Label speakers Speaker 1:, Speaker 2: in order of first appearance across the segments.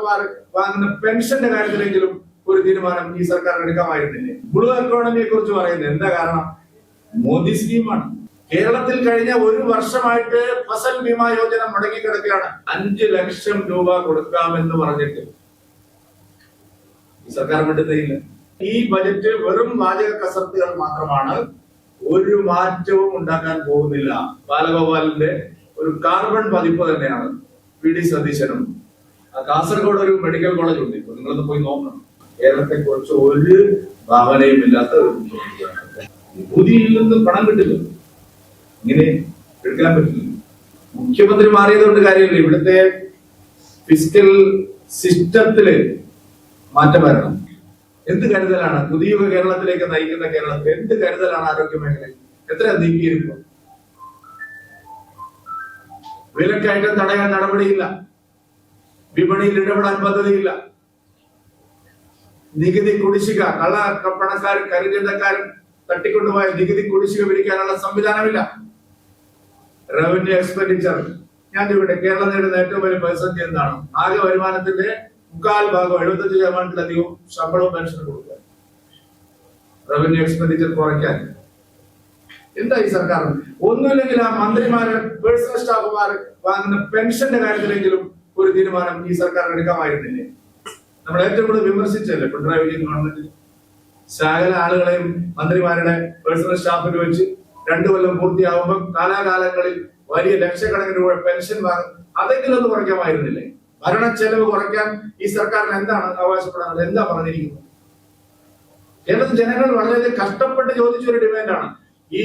Speaker 1: സ്റ്റാഫുമാർ വാങ്ങുന്ന പെൻഷന്റെ കാര്യത്തിലെങ്കിലും ഒരു തീരുമാനം ഈ സർക്കാർ എടുക്കാമായിരുന്നില്ലേ? ബ്ലൂ എക്കോണമിയെ കുറിച്ച് പറയുന്നത് എന്താ കാരണം? മോദി സ്കീമാണ്. കേരളത്തിൽ കഴിഞ്ഞ ഒരു വർഷമായിട്ട് ഫസൽ ബീമാ യോജന മുടങ്ങിക്കിടക്കുകയാണ്. 5 ലക്ഷം രൂപ കൊടുക്കാമെന്ന് പറഞ്ഞിട്ട് ഈ സർക്കാർ വിടുന്നില്ല. ഈ ബജറ്റ് വെറും വാചക കസർത്തുകൾ മാത്രമാണ്, ഒരു മാറ്റവും ഉണ്ടാക്കാൻ പോകുന്നില്ല. ബാലഗോപാലിന്റെ ഒരു കാർബൺ പതിപ്പ് തന്നെയാണ് PD സതീശനും. കാസർഗോഡ് ഒരു മെഡിക്കൽ കോളേജ് ഉണ്ട്, ഇപ്പൊ നിങ്ങളൊന്ന് പോയി നോക്കണം. കേരളത്തെ കുറിച്ച് ഒരു ഭാവനയും ഇല്ലാത്ത ഒരു വിഭൂതിയിൽ നിന്ന് പണം കിട്ടില്ല, ഇങ്ങനെ എടുക്കാൻ പറ്റില്ല. മുഖ്യമന്ത്രി മാറിയതുകൊണ്ട് കാര്യമില്ല. ഇവിടുത്തെ ഫിസ്ക്കൽ സിസ്റ്റത്തില് മാറ്റം വരണം. എന്ത് കരുതലാണ് പുതിയ കേരളത്തിലേക്ക് നയിക്കുന്ന കേരളത്തിൽ? എന്ത് കരുതലാണ് ആരോഗ്യ മേഖലയിൽ? എത്ര നീക്കിയിരിക്കും? വിലക്കയറ്റം തടയാൻ നടപടിയില്ല, വിപണിയിൽ ഇടപെടാൻ പദ്ധതിയില്ല, നികുതി കുടിശ്ശിക കള്ളപ്പണക്കാരും കരിഞ്ചന്തക്കാരും തട്ടിക്കൊണ്ടുപോയ നികുതി കുടിശ്ശിക പിരിക്കാനുള്ള സംവിധാനമില്ല. റവന്യൂ എക്സ്പെൻഡിച്ചർ, ഞാൻ ഇവിടെ കേരളം നേടുന്ന ഏറ്റവും വലിയ പെർസെന്റ് എന്താണ്? ആകെ വരുമാനത്തിന്റെ 3/4 75% ശമ്പളവും പെൻഷനും കൊടുക്കുക. റവന്യൂ എക്സ്പെൻഡിച്ചർ കുറയ്ക്കാൻ എന്താ ഈ സർക്കാർ? ഒന്നുമില്ലെങ്കിൽ ആ മന്ത്രിമാര് പേഴ്സണൽ സ്റ്റാഫുമാർ വാങ്ങുന്ന പെൻഷന്റെ കാര്യത്തിലെങ്കിലും ഒരു തീരുമാനം ഈ സർക്കാർ എടുക്കാമായിരുന്നില്ലേ? നമ്മൾ ഏറ്റവും കൂടുതൽ വിമർശിച്ചല്ലേ പിണറായി വിജയൻ ഗവൺമെന്റ്? സകല ആളുകളെയും മന്ത്രിമാരുടെ പേഴ്സണൽ സ്റ്റാഫിന് വെച്ച് 2 കൊല്ലം പൂർത്തിയാവുമ്പോൾ കാലാകാലങ്ങളിൽ വലിയ ലക്ഷക്കണക്കിന് രൂപ പെൻഷൻ വാങ്ങും. അതെങ്കിലും ഒന്ന് കുറയ്ക്കാമായിരുന്നില്ലേ? ഭരണ ചെലവ് കുറയ്ക്കാൻ ഈ സർക്കാരിന് എന്താണ് അവകാശപ്പെടാനുള്ളത്? എന്താ പറഞ്ഞിരിക്കുന്നത്? കേരളത്തിൽ ജനങ്ങൾ വളരെയധികം കഷ്ടപ്പെട്ട് ചോദിച്ചൊരു ഡിമാൻഡാണ്. ഈ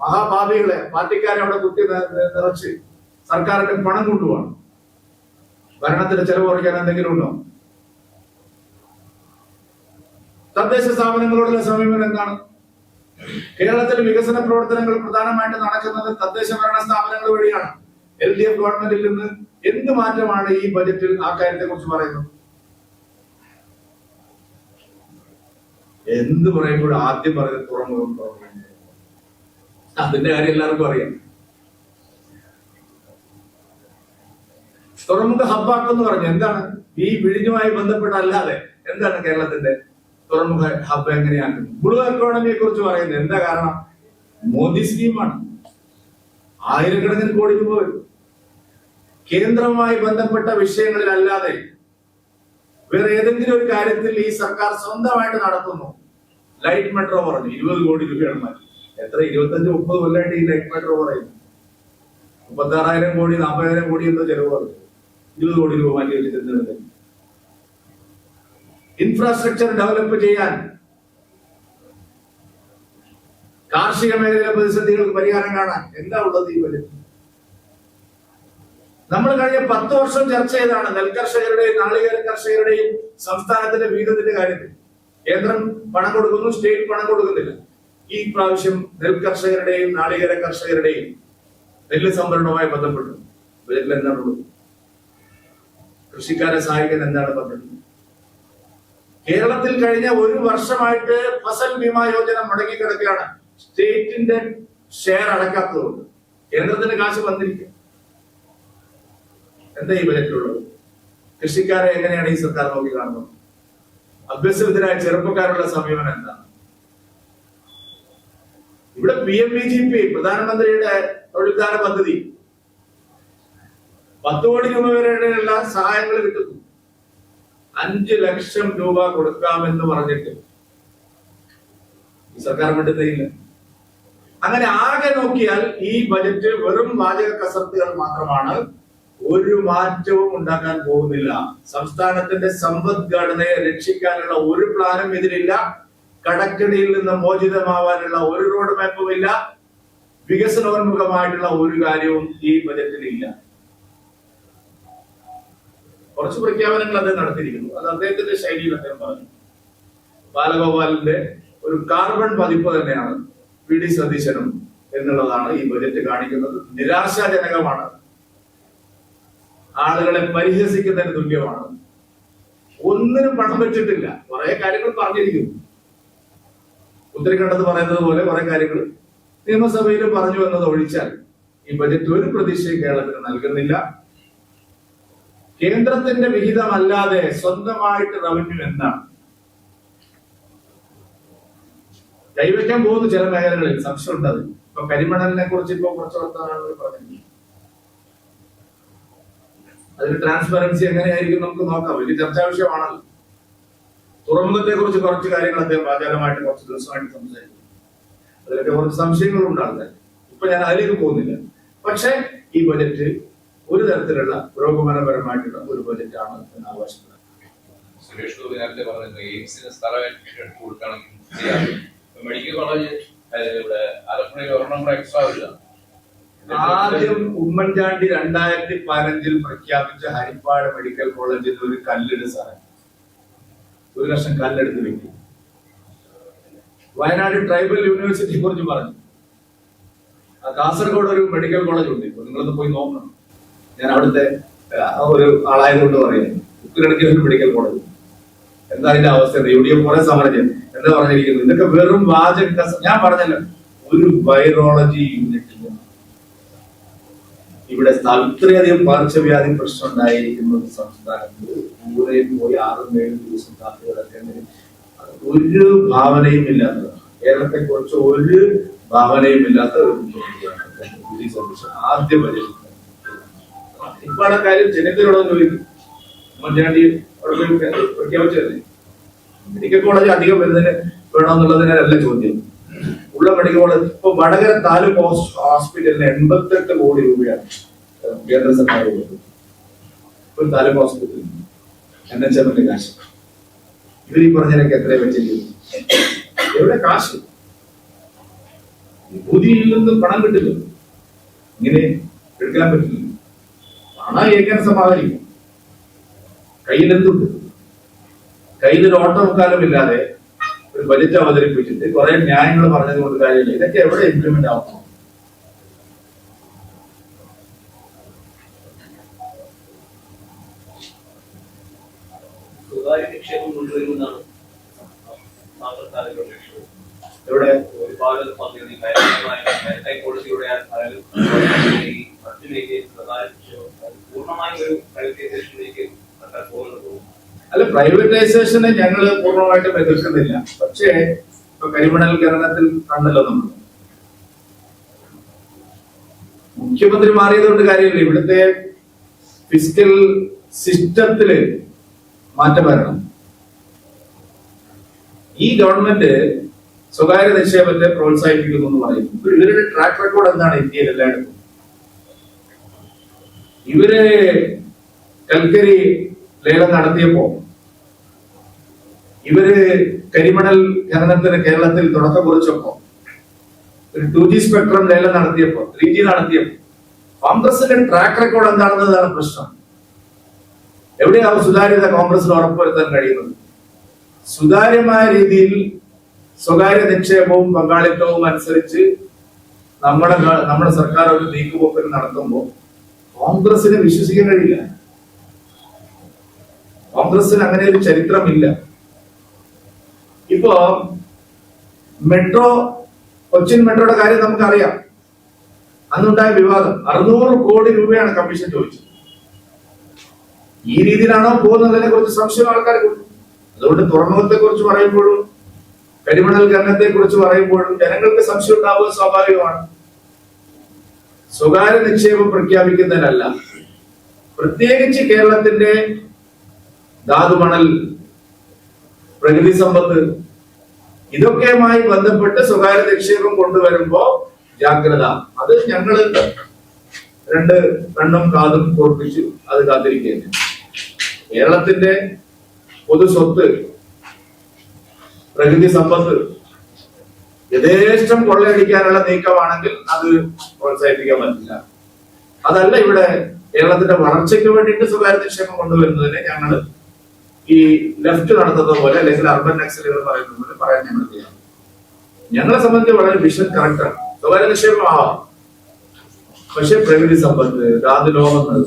Speaker 1: മഹാഭാവികളെ പാർട്ടിക്കാരെ അവിടെ കുത്തി നിറച്ച് സർക്കാരിന്റെ പണം കൊണ്ടുപോകണം. ഭരണത്തിന്റെ ചെലവ് കുറയ്ക്കാൻ എന്തെങ്കിലും ഉണ്ടോ? തദ്ദേശ സ്ഥാപനങ്ങളോടുള്ള സമീപനം എന്താണ്? കേരളത്തിൽ വികസന പ്രവർത്തനങ്ങൾ പ്രധാനമായിട്ട് നടക്കുന്നത് തദ്ദേശ ഭരണ സ്ഥാപനങ്ങൾ വഴിയാണ്. LDF ഗവൺമെന്റിൽ നിന്ന് എന്ത് മാറ്റമാണ് ഈ ബജറ്റിൽ ആ കാര്യത്തെ കുറിച്ച് പറയുന്നത്? എന്ത് പറയുമ്പോഴും ആദ്യം പറയുന്നത് തുറമുഖം. അതിന്റെ കാര്യം എല്ലാവർക്കും അറിയാം. തുറമുഖ ഹബ്ബാക്കെന്ന് പറഞ്ഞു എന്താണ്? ഈ വിഴിഞ്ഞുമായി ബന്ധപ്പെട്ടല്ലാതെ എന്താണ് കേരളത്തിന്റെ തുറമുഖ ഹബ്ബ് എങ്ങനെയാക്കുന്നത്? ബ്ലൂ എക്കോണമിയെ കുറിച്ച് പറയുന്നത് എന്താ കാരണം? മോദി സ്കീമാണ്. 1000 കോടി രൂപ വരും. കേന്ദ്രവുമായി ബന്ധപ്പെട്ട വിഷയങ്ങളിലല്ലാതെ വേറെ ഏതെങ്കിലും ഒരു കാര്യത്തിൽ ഈ സർക്കാർ സ്വന്തമായിട്ട് നടത്തുന്നു. ലൈറ്റ് മെട്രോ പറഞ്ഞു 20 കോടി രൂപയാണ് മാറ്റി. എത്ര 25-30 കൊല്ലമായിട്ട് ഈ ലൈറ്റ് മെട്രോ പറയുന്നു. 36,000 കോടി 40,000 കോടി എന്തോ ചെലവ് പറഞ്ഞു. 20 കോടി രൂപ മാറ്റി വെച്ചിട്ട് ഇൻഫ്രാസ്ട്രക്ചർ ഡെവലപ്പ് ചെയ്യാൻ, കാർഷിക മേഖലയിലെ പ്രതിസന്ധികൾക്ക് പരിഹാരം കാണാൻ എന്താ ഉള്ളത് ഈ ബജറ്റ്? നമ്മൾ കഴിഞ്ഞ 10 വർഷം ചർച്ച ചെയ്താണ് നെൽകർഷകരുടെയും നാളികേര കർഷകരുടെയും സംസ്ഥാനത്തിന്റെ വീതത്തിന്റെ കാര്യത്തിൽ. കേന്ദ്രം പണം കൊടുക്കുന്നു, സ്റ്റേറ്റ് പണം കൊടുക്കുന്നില്ല. ഈ പ്രാവശ്യം നെൽകർഷകരുടെയും നാളികേര കർഷകരുടെയും നെല്ല് സംഭരണവുമായി ബന്ധപ്പെട്ടു ബജറ്റിൽ എന്താണുള്ളത്? കൃഷിക്കാരെ സഹായിക്കാൻ എന്താണ് പദ്ധതി? കേരളത്തിൽ കഴിഞ്ഞ ഒരു വർഷമായിട്ട് ഫസൽ ബീമാ യോജന മുടങ്ങിക്കിടക്കുകയാണ്. സ്റ്റേറ്റിന്റെ ഷെയർ അടക്കാത്തതുകൊണ്ട് കേന്ദ്രത്തിന് കാശ് വന്നിരിക്കുക. എന്താ ഈ ബജറ്റിലുള്ളത്? കൃഷിക്കാരെ എങ്ങനെയാണ് ഈ സർക്കാർ നോക്കി കാണുന്നത്? അഭ്യസ്തരായ ചെറുപ്പക്കാരുടെ സമീപനം എന്താണ്? ഇവിടെ PMBGP പ്രധാനമന്ത്രിയുടെ തൊഴിൽദാന പദ്ധതി 10 കോടി രൂപ വരെയുള്ള സഹായങ്ങൾ കിട്ടുന്നു. 5 ലക്ഷം രൂപ കൊടുക്കാമെന്ന് പറഞ്ഞിട്ട് ഈ സർക്കാർ വിടുന്നില്ല. അങ്ങനെ ആകെ നോക്കിയാൽ ഈ ബജറ്റ് വെറും വാചക കസർത്തുകൾ മാത്രമാണ്, ഒരു മാറ്റവും ഉണ്ടാക്കാൻ പോകുന്നില്ല. സംസ്ഥാനത്തിന്റെ സമ്പദ്ഘടനയെ രക്ഷിക്കാനുള്ള ഒരു പ്ലാനും ഇതിലില്ല. കടക്കെണിയിൽ നിന്ന് മോചിതമാവാനുള്ള ഒരു റോഡ് മാപ്പും ഇല്ല. വികസനോന്മുഖമായിട്ടുള്ള ഒരു കാര്യവും ഈ ബജറ്റിലില്ല. കുറച്ച് പ്രഖ്യാപനങ്ങൾ അദ്ദേഹം നടത്തിയിരിക്കുന്നു. അത് അദ്ദേഹത്തിന്റെ ശൈലിയിൽ അദ്ദേഹം പറഞ്ഞു. ബാലഗോപാലിന്റെ ഒരു കാർബൺ പതിപ്പ് തന്നെയാണ് PD സതീശനും എന്നുള്ളതാണ് ഈ ബജറ്റ് കാണിക്കുന്നത്. നിരാശാജനകമാണ്, ആളുകളെ പരിഹസിക്കുന്നതിന് തുല്യമാണ്. ഒന്നിനും പണം വെച്ചിട്ടില്ല. കുറെ കാര്യങ്ങൾ പറഞ്ഞിരിക്കുന്നു. ഉത്തരക്കണ്ടത്ത് പറയുന്നത് പോലെ കുറെ കാര്യങ്ങൾ നിയമസഭയിൽ പറഞ്ഞു എന്നത് ഒഴിച്ചാൽ ഈ ബജറ്റ് ഒരു പ്രതീക്ഷയും കേരളത്തിന് നൽകുന്നില്ല. കേന്ദ്രത്തിന്റെ വിഹിതമല്ലാതെ സ്വന്തമായിട്ട് റവന്യൂ എന്താണ്? കൈവയ്ക്കാൻ പോകുന്നു ചില മേഖലകളിൽ, സംശയം ഉണ്ടത്. ഇപ്പൊ കരിമണലിനെ കുറിച്ച് ഇപ്പൊ കുറച്ച് വർത്തമാനങ്ങൾ പറഞ്ഞു. അതിന് ട്രാൻസ്പെറൻസി എങ്ങനെയായിരിക്കും നമുക്ക് നോക്കാം, വലിയ ചർച്ചാ വിഷയമാണല്ലോ. തുറമുഖത്തെ കുറിച്ച് കുറച്ച് കാര്യങ്ങൾ അദ്ദേഹം ആചാരമായിട്ട് കുറച്ച് ദിവസമായിട്ട് സംസാരിക്കും. അതിലൊക്കെ കുറച്ച് സംശയങ്ങളുണ്ട് ആൾക്കാർ. ഇപ്പൊ ഞാൻ അതിലേക്ക് പോകുന്നില്ല. പക്ഷെ ഈ ബജറ്റ് ഒരു തരത്തിലുള്ള പുരോഗമനപരമായിട്ടുള്ള ഒരു ബജറ്റ് ആണ് എന്ന് ആവശ്യപ്പെടുന്നത്.
Speaker 2: സുരേഷ് ഗോപി നേരത്തെ പറഞ്ഞു എയിംസിന് സ്ഥലം എടുത്തു കൊടുക്കണം. മെഡിക്കൽ കോളേജ് ഇവിടെ ആലപ്പുഴയിൽ ഒരെണ്ണം കൂടെ എക്സ്ട്രാ ഇല്ല.
Speaker 1: ആദ്യം ഉമ്മൻചാണ്ടി 2015 പ്രഖ്യാപിച്ച ഹരിപ്പാട് മെഡിക്കൽ കോളേജിൽ ഒരു കല്ലിട് സാറേ, 1 ലക്ഷം കല്ലെടുത്ത് വെക്കും. വയനാട് ട്രൈബൽ യൂണിവേഴ്സിറ്റിയെ കുറിച്ച് പറഞ്ഞു. കാസർഗോഡ് ഒരു മെഡിക്കൽ കോളേജ് ഉണ്ട്, ഇപ്പൊ നിങ്ങളൊന്ന് പോയി നോക്കണം. ഞാൻ അവിടുത്തെ ഒരു ആളായതുകൊണ്ട് പറയുന്നു. ഉക്കിലടക്കിയ ഒരു മെഡിക്കൽ കോളേജ് എന്താ അതിന്റെ അവസ്ഥ? UDF കുറെ സമരം ചെയ്തു. എന്താ പറഞ്ഞിരിക്കുന്നത്? ഇതൊക്കെ വെറും വാചക. ഞാൻ പറഞ്ഞല്ലോ, ഒരു വൈറോളജി യൂണിറ്റ് ഇവിടെ ഇത്രയധികം പകർച്ചവ്യാധി പ്രശ്നം ഉണ്ടായിരിക്കുന്ന ഒരു സംസ്ഥാനത്ത് ഊരയിൽ പോയി 6-7 ദിവസം കാത്തു കിടക്കേണ്ടത് ഒരു ഭാവനയും ഇല്ലാത്തതാണ്. കേരളത്തെ കുറിച്ച് ഒരു ഭാവനയും ഇല്ലാത്ത ഒരു ആദ്യ ബജറ്റ്. ഇപ്പാടെ കാര്യം ചെന്നിത്തലോടൊന്നും ചോദിക്കും. ഉമ്മൻചാണ്ടി പ്രഖ്യാപിച്ചതല്ലേ മെഡിക്കൽ കോളേജ് അധികം വരുന്നതിന് വേണമെന്നുള്ളതിനല്ല ചോദ്യം. ഉള്ള മെഡിക്കൽ കോളേജ് ഇപ്പൊ വടകര താലൂക്ക് ഹോസ്പിറ്റലിന് 88 കോടി രൂപയാണ് കേന്ദ്ര സർക്കാർ കൊടുത്തത്. ഒരു താലൂക്ക് ഹോസ്പിറ്റലിൽ NHM കാശ്. ഇവരീ പറഞ്ഞതിനൊക്കെ എത്രയും വെച്ചിരിക്കുന്നു? എവിടെ കാശ്? വിഭൂതിയിൽ നിന്നും പണം കിട്ടില്ല, ഇങ്ങനെ എടുക്കാൻ പറ്റില്ല. പണം ഏക്കാൻ സമാധാനിക്കും. കയ്യിലെന്തുണ്ട്? കയ്യിലൊരു ഓട്ടമുക്കാലമില്ലാതെ ഒരു ബജറ്റ് അവതരിപ്പിച്ചിട്ട് കുറെ ന്യായങ്ങൾ പറഞ്ഞത് കൊണ്ട് കാര്യമില്ല. ഇതൊക്കെ എവിടെ ഇംപ്ലിമെന്റ് ആവുന്നു?
Speaker 3: സ്വകാര്യ നിക്ഷേപം കൊണ്ടുവരുമെന്നാണ്
Speaker 1: എവിടെ
Speaker 3: ഒരുപാട് പദ്ധതി ഹൈക്കോടതിയുടെ പൂർണ്ണമായും ഒരു പ്രൈവറ്റൈസേഷനിലേക്ക് പോകുന്നത്.
Speaker 1: അല്ല, പ്രൈവറ്റൈസേഷനെ ഞങ്ങൾ പൂർണ്ണമായിട്ടും എതിർക്കുന്നില്ല. പക്ഷേ ഇപ്പൊ കരിമണൽ ഖനനത്തിൽ കണ്ടല്ലോ നമ്മൾ, മുഖ്യമന്ത്രി മാറിയതുകൊണ്ട് കാര്യമില്ല. ഇവിടുത്തെ ഫിസിക്കൽ സിസ്റ്റത്തില് മാറ്റം വരണം. ഈ ഗവൺമെന്റ് സ്വകാര്യ നിക്ഷേപത്തെ പ്രോത്സാഹിപ്പിക്കുന്നു എന്ന് പറയുന്നു. ഇവരുടെ ട്രാക്ക് റെക്കോർഡ് എന്താണ് ഇന്ത്യയിൽ എല്ലായിടത്തും? ഇവര് കൽക്കരി ലേലം നടത്തിയപ്പോ, ഇവര് കരിമണൽ ഖനനത്തിന് കേരളത്തിൽ തുടക്കം കുറിച്ചപ്പോ, ഒരു 2G സ്പെക്ട്രം ലേലം നടത്തിയപ്പോ, 3G നടത്തിയപ്പോ, കോൺഗ്രസിന്റെ ട്രാക്ക് റെക്കോർഡ് എന്താണെന്നതാണ് പ്രശ്നം. എവിടെയാവും സുതാര്യത കോൺഗ്രസിന് ഉറപ്പുവരുത്താൻ കഴിയുന്നത്? സുതാര്യമായ രീതിയിൽ സ്വകാര്യ നിക്ഷേപവും പങ്കാളിത്തവും അനുസരിച്ച് നമ്മുടെ സർക്കാർ ഒരു നീക്കുപോക്കൽ നടത്തുമ്പോൾ കോൺഗ്രസിനെ വിശ്വസിക്കാൻ കഴിയില്ല. കോൺഗ്രസിന് അങ്ങനെ ഒരു ചരിത്രമില്ല. ഇപ്പോ മെട്രോ, കൊച്ചിൻ മെട്രോയുടെ കാര്യം നമുക്കറിയാം. അന്നുണ്ടായ വിവാദം 600 കോടി രൂപയാണ് കമ്മീഷൻ ചോദിച്ചത്. ഈ രീതിയിലാണോ പോകുന്നതിനെ കുറിച്ച് സംശയം ആൾക്കാർക്ക്. അതുകൊണ്ട് തുറമുഖത്തെ കുറിച്ച് പറയുമ്പോഴും കരിമണൽ ഖനനത്തെ കുറിച്ച് പറയുമ്പോഴും ജനങ്ങൾക്ക് സംശയം ഉണ്ടാവുക സ്വാഭാവികമാണ്. സ്വകാര്യ നിക്ഷേപം പ്രഖ്യാപിക്കുന്നതിനല്ല, പ്രത്യേകിച്ച് കേരളത്തിന്റെ ധാതുമണൽ, പ്രകൃതി സമ്പത്ത്, ഇതൊക്കെയുമായി ബന്ധപ്പെട്ട് സ്വകാര്യ നിക്ഷേപം കൊണ്ടുവരുമ്പോ ജാഗ്രത. അത് ഞങ്ങള് 2 കണ്ണും കാതും കോർപ്പിച്ച് അത് കാത്തിരിക്കുകയാണ്. കേരളത്തിന്റെ പൊതു സ്വത്ത്, പ്രകൃതി സമ്പത്ത് യഥേഷ്ടം കൊള്ളയടിക്കാനുള്ള നീക്കമാണെങ്കിൽ അത് പ്രോത്സാഹിപ്പിക്കാൻ പറ്റില്ല. അതല്ല ഇവിടെ കേരളത്തിന്റെ വളർച്ചയ്ക്ക് വേണ്ടിയിട്ട് സ്വകാര്യ നിക്ഷേപം കൊണ്ടുവരുന്നതിനെ ഞങ്ങൾ ഈ ലെഫ്റ്റ് നടത്തുന്നത് പോലെ, അല്ലെങ്കിൽ അർബൻ നക്സലുകൾ പറയുന്നത് പോലെ പറയാൻ ഞങ്ങൾ ചെയ്യാം. ഞങ്ങളെ സംബന്ധിച്ച് വളരെ വിഷൻ കറക്റ്റാണ്. സ്വകാര്യ നിക്ഷേപം ആവാം, പക്ഷെ പ്രകൃതി സമ്പത്ത്, ധാതുലോഹങ്ങൾ,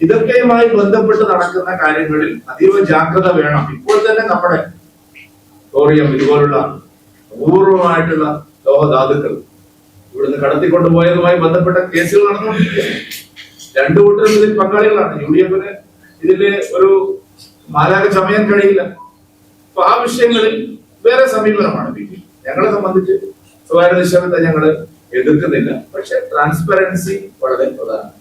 Speaker 1: ഇതൊക്കെയുമായി ബന്ധപ്പെട്ട് നടക്കുന്ന കാര്യങ്ങളിൽ അതീവ ജാഗ്രത വേണം. ഇപ്പോൾ തന്നെ നമ്മുടെ തോറിയം ഇതുപോലുള്ള അപൂർവമായിട്ടുള്ള ലോഹധാതുക്കൾ ഇവിടുന്ന് കടത്തിക്കൊണ്ടുപോയതുമായി ബന്ധപ്പെട്ട കേസുകൾ നടന്നുകൊണ്ടിരിക്കുകയാണ്. 2 കൂട്ടരും ഇതിൽ പങ്കാളികളാണ്. UDF ഇതില് ഒരു മാലാക ചമയാൻ കഴിയില്ല. അപ്പൊ ആ വിഷയങ്ങളിൽ വേറെ സമീപനമാണ് ബി ജെ പി. ഞങ്ങളെ സംബന്ധിച്ച് സ്വകാര്യ നിക്ഷേപത്തെ ഞങ്ങൾ എതിർക്കുന്നില്ല, പക്ഷെ ട്രാൻസ്പെറൻസി വളരെ പ്രധാനമാണ്.